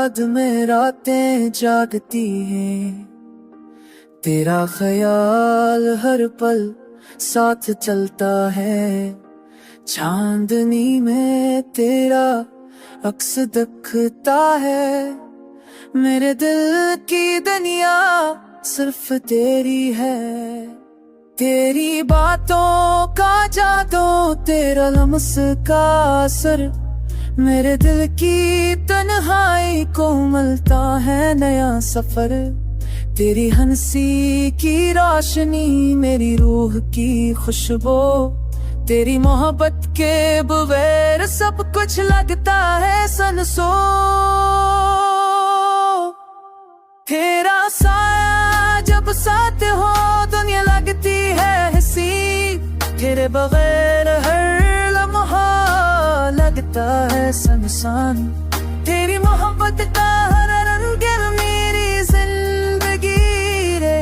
याद में रातें जागती हैं, तेरा ख्याल हर पल साथ चलता है। चांदनी में तेरा अक्स दिखता है, मेरे दिल की दुनिया सिर्फ तेरी है। तेरी बातों का जादू, तेरा लम्स का असर, मेरे दिल की तन्हाई को मिलता है नया सफर। तेरी हंसी की रोशनी मेरी रूह की खुशबू, तेरी मोहब्बत के बगैर सब कुछ लगता है सनसो। तेरा साया जब साथ हो दुनिया लगती है हंसी, तेरे बगैर हर लम्हा लगता है सुनसान। तेरी मोहब्बत का हर रंग मेरी जिंदगी रे,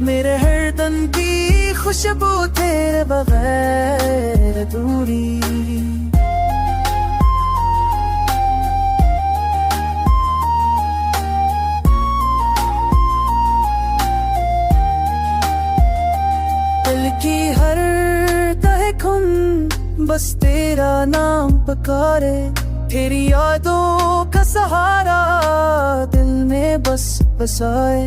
मेरे हर दम की खुशबू तेरे बगैर अधूरी। दिल की हर तहकुन बस तेरा नाम पुकारे, तेरी यादों का सहारा दिल में बस बसाए।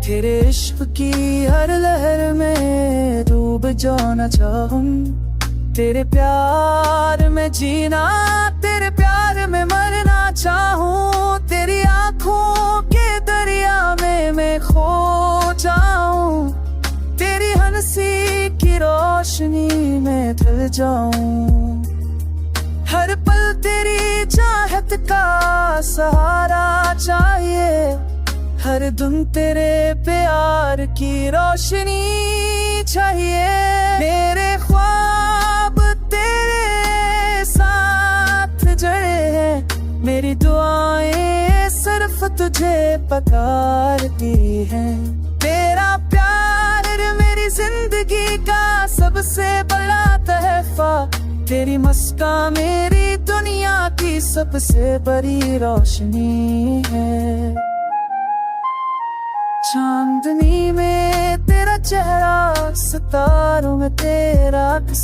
तेरे इश्क की हर लहर में डूब जाना चाहूं, तेरे प्यार में जीना, तेरे प्यार में मरना चाहूं। तेरी आंखों के दरिया में मैं खो जाऊं, तेरी हंसी की रोशनी में ढल जाऊं। हर पल तेरी चाहत का सहारा चाहिए, हर दिन तेरे प्यार की रोशनी चाहिए। मेरे ख्वाब तेरे साथ जुड़े हैं, मेरी दुआएं सिर्फ तुझे पुकारती हैं। तेरा प्यार मेरी जिंदगी का सबसे बड़ा तोहफा, तेरी मस्का मेरी दुनिया की सबसे बड़ी रोशनी है। चांदनी में तेरा चेहरा, सितारों में तेरा अक्स,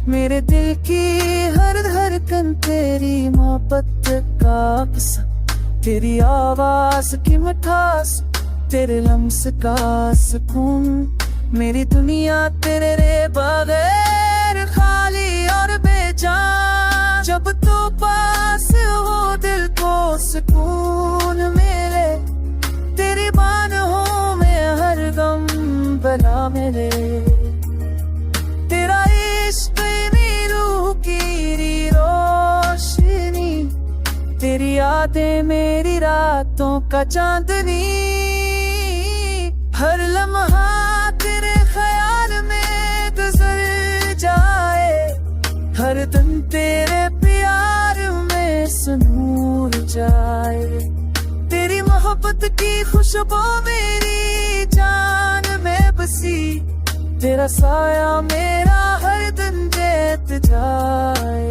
मेरे दिल की हर धड़कन तेरी मोहब्बत का अक्स। तेरी आवाज की मिठास, तेरे लम्स का सुकून, मेरी दुनिया तेरे बगैर खाली और बेजान। जब तू पास हो दिल को सुकून मिले, तेरी बाहों में हर गम बला मिले। तेरा इश्क मेरी रूह की रोशनी, तेरी यादें मेरी रातों का चांदनी। हर लम्हा तेरे ख्याल में गुजर जाए, हर दिन तेरे प्यार में सुनूर जाए। तेरी मोहब्बत की खुशबू मेरी जान में बसी, तेरा साया मेरा हर दिन जीत जाए।